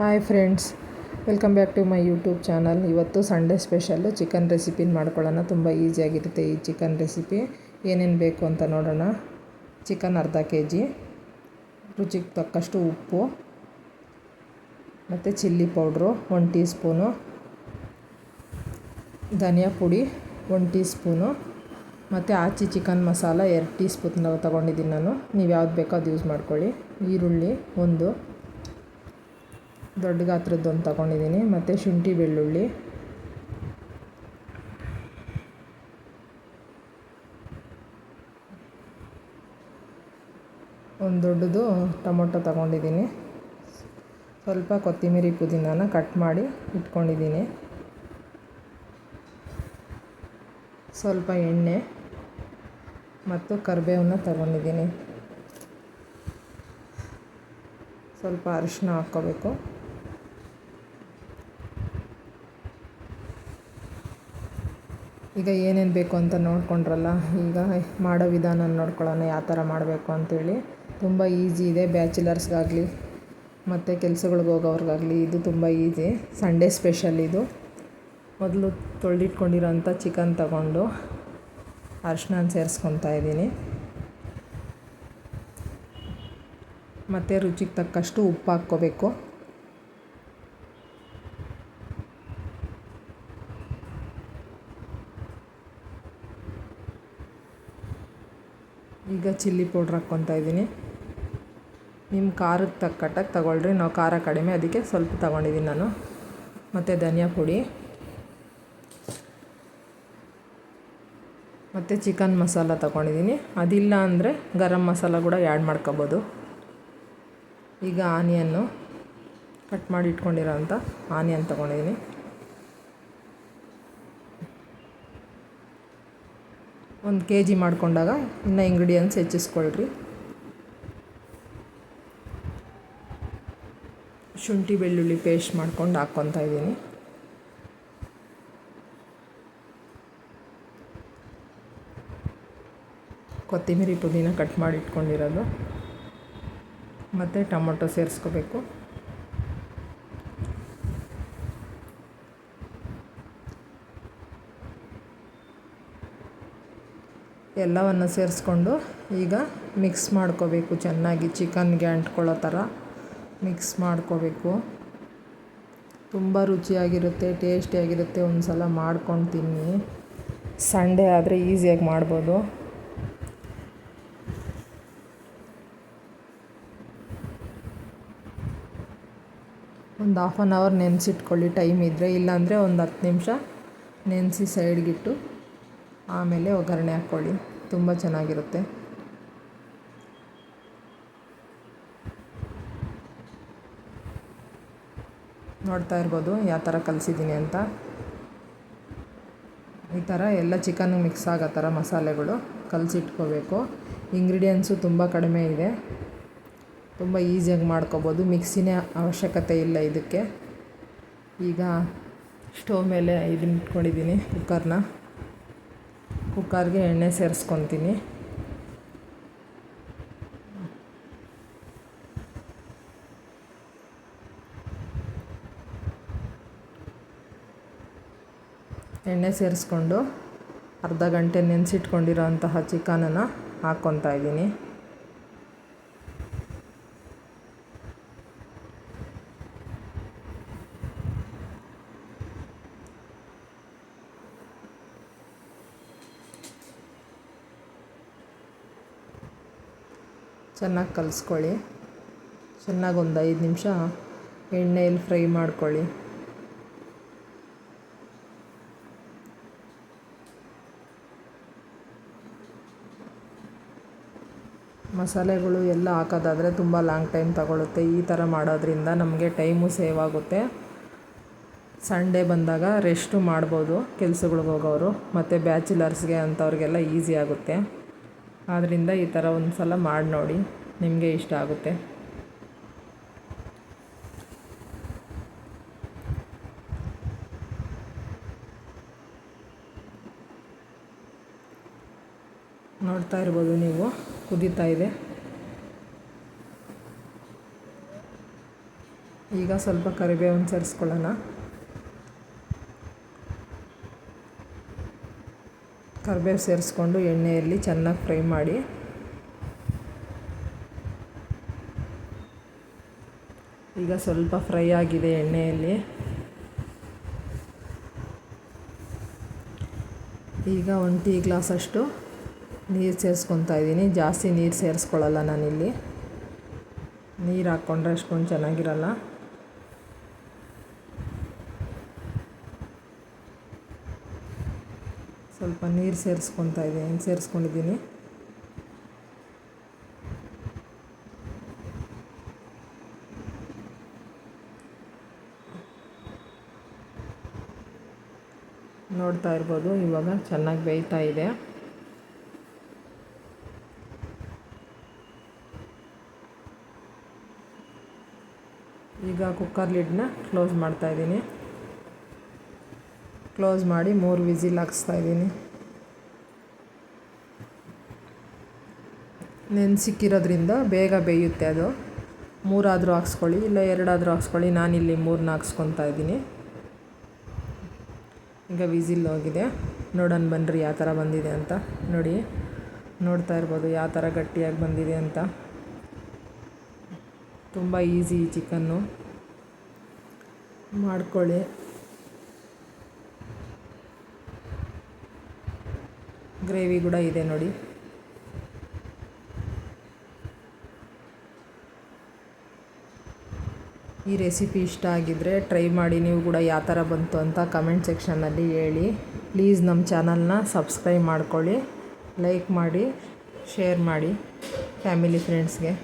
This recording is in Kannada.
Hi friends, welcome back to my YouTube channel. ಇವತ್ತು ಸಂಡೇ ಸ್ಪೆಷಲ್ಲು ಚಿಕನ್ ರೆಸಿಪಿನ ಮಾಡ್ಕೊಳ್ಳೋಣ. ತುಂಬ ಈಸಿಯಾಗಿರುತ್ತೆ ಈ ಚಿಕನ್ ರೆಸಿಪಿ. ಏನೇನು ಬೇಕು ಅಂತ ನೋಡೋಣ. ಚಿಕನ್ ಅರ್ಧ kg, ರುಚಿಗೆ ತಕ್ಕಷ್ಟು ಉಪ್ಪು ಮತ್ತು ಚಿಲ್ಲಿ ಪೌಡ್ರು 1 ಟೀ ಸ್ಪೂನು, ಧನಿಯಾ ಪುಡಿ 1 ಟೀ ಸ್ಪೂನು ಮತ್ತು ಆಚಿ ಚಿಕನ್ ಮಸಾಲ 2 ಟೀ ಸ್ಪೂನ್ ತೊಗೊಂಡಿದ್ದೀನಿ ನಾನು. ನೀವು ಯಾವ್ದು ಬೇಕೋ ಅದು ಯೂಸ್ ಮಾಡ್ಕೊಳ್ಳಿ. ಈರುಳ್ಳಿ ಒಂದು ದೊಡ್ಡ ಗಾತ್ರದ್ದು ಒಂದು ತೊಗೊಂಡಿದ್ದೀನಿ ಮತ್ತು ಶುಂಠಿ ಬೆಳ್ಳುಳ್ಳಿ, ಒಂದು ದೊಡ್ಡದು ಟೊಮೊಟೊ ತೊಗೊಂಡಿದ್ದೀನಿ, ಸ್ವಲ್ಪ ಕೊತ್ತಂಬರಿ ಪುದೀನಾನ ಕಟ್ ಮಾಡಿ ಇಟ್ಕೊಂಡಿದ್ದೀನಿ, ಸ್ವಲ್ಪ ಎಣ್ಣೆ ಮತ್ತು ಕರಿಬೇವನ್ನ ತೊಗೊಂಡಿದ್ದೀನಿ, ಸ್ವಲ್ಪ ಅರಿಶಿನ ಹಾಕ್ಕೋಬೇಕು. ಈಗ ಏನೇನು ಬೇಕು ಅಂತ ನೋಡ್ಕೊಂಡ್ರಲ್ಲ, ಈಗ ಮಾಡೋ ವಿಧಾನ ನೋಡ್ಕೊಳ್ಳೋಣ ಯಾವ ಥರ ಮಾಡಬೇಕು ಅಂಥೇಳಿ. ತುಂಬ ಈಸಿ ಇದೆ, ಬ್ಯಾಚುಲರ್ಸ್ಗಾಗಲಿ ಮತ್ತು ಕೆಲ್ಸಗಳಿಗೆ ಹೋಗೋವ್ರಿಗಾಗಲಿ ಇದು ತುಂಬ ಈಸಿ. ಸಂಡೇ ಸ್ಪೆಷಲ್ ಇದು. ಮೊದಲು ತೊಳೆದಿಟ್ಕೊಂಡಿರೋಂಥ ಚಿಕನ್ ತಗೊಂಡು ಅರಿಶಿನ ಸೇರಿಸ್ಕೊತಾ ಇದ್ದೀನಿ ಮತ್ತು ರುಚಿಗೆ ತಕ್ಕಷ್ಟು ಉಪ್ಪು ಹಾಕ್ಕೋಬೇಕು. ಈಗ ಚಿಲ್ಲಿ ಪೌಡ್ರ್ ಹಾಕ್ಕೊತಾ ಇದ್ದೀನಿ. ನಿಮ್ಮ ಖಾರಕ್ಕೆ ತಕ್ಕಟ್ಟಾಗಿ ತಗೊಳ್ರಿ. ನಾವು ಖಾರ ಕಡಿಮೆ, ಅದಕ್ಕೆ ಸ್ವಲ್ಪ ತಗೊಂಡಿದ್ದೀನಿ ನಾನು. ಮತ್ತು ಧನಿಯಾ ಪುಡಿ ಮತ್ತು ಚಿಕನ್ ಮಸಾಲ ತಗೊಂಡಿದ್ದೀನಿ. ಅದಿಲ್ಲ ಅಂದರೆ ಗರಂ ಮಸಾಲ ಕೂಡ ಆ್ಯಡ್ ಮಾಡ್ಕೊಬೋದು. ಈಗ ಆನಿಯನ್ನು ಕಟ್ ಮಾಡಿ ಇಟ್ಕೊಂಡಿರೋಂಥ ಆನಿಯನ್ ತೊಗೊಂಡಿದ್ದೀನಿ. ಒಂದು kg ಮಾಡ್ಕೊಂಡಾಗ ಇನ್ನು ಇಂಗ್ರೀಡಿಯೆಂಟ್ಸ್ ಹೆಚ್ಚಿಸ್ಕೊಳ್ರಿ. ಶುಂಠಿ ಬೆಳ್ಳುಳ್ಳಿ ಪೇಸ್ಟ್ ಮಾಡ್ಕೊಂಡು ಹಾಕ್ಕೊತಾ ಇದ್ದೀನಿ. ಕೊತ್ತಂಬರಿ ಪುದೀನ ಕಟ್ ಮಾಡಿ ಇಟ್ಕೊಂಡಿರೋದು ಮತ್ತು ಟೊಮೊಟೊ ಸೇರಿಸ್ಕೋಬೇಕು. ಎಲ್ಲವನ್ನು ಸೇರಿಸ್ಕೊಂಡು ಈಗ ಮಿಕ್ಸ್ ಮಾಡ್ಕೋಬೇಕು ಚೆನ್ನಾಗಿ. ಚಿಕನ್ಗೆ ಅಂಟ್ಕೊಳ್ಳೋ ಥರ ಮಿಕ್ಸ್ ಮಾಡ್ಕೋಬೇಕು. ತುಂಬ ರುಚಿಯಾಗಿರುತ್ತೆ, ಟೇಸ್ಟಿಯಾಗಿರುತ್ತೆ. ಒಂದು ಸಲ ಮಾಡ್ಕೊಂಡು ತಿನ್ನಿ. ಸಂಡೇ ಆದರೆ ಈಸಿಯಾಗಿ ಮಾಡ್ಬೋದು. ಒಂದು 1/2 ಅವರ್ ನೆನೆಸಿಟ್ಕೊಳ್ಳಿ ಟೈಮ್ ಇದ್ದರೆ. ಇಲ್ಲಾಂದರೆ ಒಂದು 10 ನಿಮಿಷ ನೆನೆಸಿ ಸೈಡ್ಗಿಟ್ಟು ಆಮೇಲೆ ಒಗ್ಗರಣೆ ಹಾಕ್ಕೊಳ್ಳಿ. ತುಂಬ ಚೆನ್ನಾಗಿರುತ್ತೆ. ನೋಡ್ತಾ ಇರ್ಬೋದು ಯಾವ ಥರ ಕಲಿಸಿದ್ದೀನಿ ಅಂತ. ಈ ಥರ ಎಲ್ಲ ಚಿಕನ್ನಿಗೆ ಮಿಕ್ಸ್ ಆಗೋ ಥರ ಮಸಾಲೆಗಳು ಕಲಸಿಟ್ಕೋಬೇಕು. ಇಂಗ್ರೀಡಿಯೆಂಟ್ಸು ತುಂಬ ಕಡಿಮೆ ಇದೆ, ತುಂಬ ಈಸಿಯಾಗಿ ಮಾಡ್ಕೋಬೋದು. ಮಿಕ್ಸಿನೇ ಅವಶ್ಯಕತೆ ಇಲ್ಲ ಇದಕ್ಕೆ. ಈಗ ಸ್ಟವ್ ಮೇಲೆ ಇದನ್ನ ಇಟ್ಕೊಂಡಿದ್ದೀನಿ, ಕುಕ್ಕರ್ಗೆ ಎಣ್ಣೆ ಸೇರಿಸ್ಕೊತೀನಿ. ಎಣ್ಣೆ ಸೇರಿಸ್ಕೊಂಡು ಅರ್ಧ ಗಂಟೆ ನೆನೆಸಿಟ್ಕೊಂಡಿರೋಂತಹ ಚಿಕನನ್ನು ಹಾಕ್ಕೊತಾ ಇದ್ದೀನಿ. ಚೆನ್ನಾಗಿ ಕಲಿಸ್ಕೊಳ್ಳಿ. ಚೆನ್ನಾಗಿ ಒಂದು 5 ನಿಮಿಷ ಎಣ್ಣೆಯಲ್ಲಿ ಫ್ರೈ ಮಾಡ್ಕೊಳ್ಳಿ. ಮಸಾಲೆಗಳು ಎಲ್ಲ ಹಾಕೋದಾದರೆ ತುಂಬ ಲಾಂಗ್ ಟೈಮ್ ತಗೊಳುತ್ತೆ. ಈ ಥರ ಮಾಡೋದ್ರಿಂದ ನಮಗೆ ಟೈಮು ಸೇವ್ ಆಗುತ್ತೆ. ಸಂಡೇ ಬಂದಾಗ ರೆಸ್ಟು ಮಾಡ್ಬೋದು ಕೆಲ್ಸಗಳಿಗೆ ಹೋಗೋರು, ಮತ್ತು ಬ್ಯಾಚುಲರ್ಸ್ಗೆ ಅಂಥವ್ರಿಗೆಲ್ಲ ಈಸಿ ಆಗುತ್ತೆ. ಆದ್ದರಿಂದ ಈ ಥರ ಒಂದು ಸಲ ಮಾಡಿ ನೋಡಿ, ನಿಮಗೆ ಇಷ್ಟ ಆಗುತ್ತೆ. ನೋಡ್ತಾ ಇರ್ಬೋದು ನೀವು, ಕುದೀತಾ ಇದೆ. ಈಗ ಸ್ವಲ್ಪ ಕರಿಬೇವನ್ನು ಸೇರಿಸ್ಕೊಳ್ಳೋಣ. ಕರಿಬೇವು ಸೇರಿಸ್ಕೊಂಡು ಎಣ್ಣೆಯಲ್ಲಿ ಚೆನ್ನಾಗಿ ಫ್ರೈ ಮಾಡಿ. ಈಗ ಸ್ವಲ್ಪ ಫ್ರೈ ಆಗಿದೆ ಎಣ್ಣೆಯಲ್ಲಿ. ಈಗ 1 ಟೀ ಗ್ಲಾಸಷ್ಟು ನೀರು ಸೇರಿಸ್ಕೊತಾ ಇದ್ದೀನಿ. ಜಾಸ್ತಿ ನೀರು ಸೇರಿಸ್ಕೊಳ್ಳಲ್ಲ ನಾನಿಲ್ಲಿ. ನೀರು ಹಾಕ್ಕೊಂಡ್ರೆ ಅಷ್ಟೊಂದು ಚೆನ್ನಾಗಿರಲ್ಲ. ಸ್ವಲ್ಪ ನೀರು ಸೇರಿಸ್ಕೊಂಡಿದ್ದೀನಿ. ನೋಡ್ತಾ ಇರ್ಬೋದು, ಇವಾಗ ಚೆನ್ನಾಗಿ ಬೇಯ್ತಾ ಇದೆ. ಈಗ ಕುಕ್ಕರ್ ಲಿಡ್ನ ಕ್ಲೋಸ್ ಮಾಡ್ತಾಯಿದ್ದೀನಿ. ಕ್ಲೋಸ್ ಮಾಡಿ 3 ವಿಸಿಲ್ ಹಾಕ್ಸ್ತಾಯಿದ್ದೀನಿ. ನೆನೆಸಿಕ್ಕಿರೋದ್ರಿಂದ ಬೇಗ ಬೇಯುತ್ತೆ ಅದು. 3 ಆದರೂ ಹಾಕ್ಸ್ಕೊಳ್ಳಿ, ಇಲ್ಲ 2 ಆದರೂ ಹಾಕ್ಸ್ಕೊಳ್ಳಿ. ನಾನಿಲ್ಲಿ 3ನ ಹಾಕ್ಸ್ಕೊತಾ ಇದ್ದೀನಿ. ಈಗ ವಿಸಿಲ್ ಹೋಗಿದೆ. ನೋಡೋಣ ಬನ್ನಿರಿ ಯಾವ ಥರ ಬಂದಿದೆ ಅಂತ. ನೋಡ್ತಾ ಇರ್ಬೋದು ಯಾವ ಥರ ಗಟ್ಟಿಯಾಗಿ ಬಂದಿದೆ ಅಂತ. ತುಂಬ ಈಸಿ ಈ ಚಿಕನ್ನು, ಮಾಡ್ಕೊಳ್ಳಿ. ಗ್ರೇವಿ ಕೂಡ ಇದೆ ನೋಡಿ. ಈ ರೆಸಿಪಿ ಇಷ್ಟ ಆಗಿದ್ದರೆ ಟ್ರೈ ಮಾಡಿ. ನೀವು ಕೂಡ ಯಾವ ಥರ ಬಂತು ಅಂತ ಕಮೆಂಟ್ ಸೆಕ್ಷನ್ನಲ್ಲಿ ಹೇಳಿ. ಪ್ಲೀಸ್ ನಮ್ಮ ಚಾನಲ್ನ ಸಬ್ಸ್ಕ್ರೈಬ್ ಮಾಡ್ಕೊಳ್ಳಿ, ಲೈಕ್ ಮಾಡಿ, ಶೇರ್ ಮಾಡಿ ಫ್ಯಾಮಿಲಿ ಫ್ರೆಂಡ್ಸ್ಗೆ.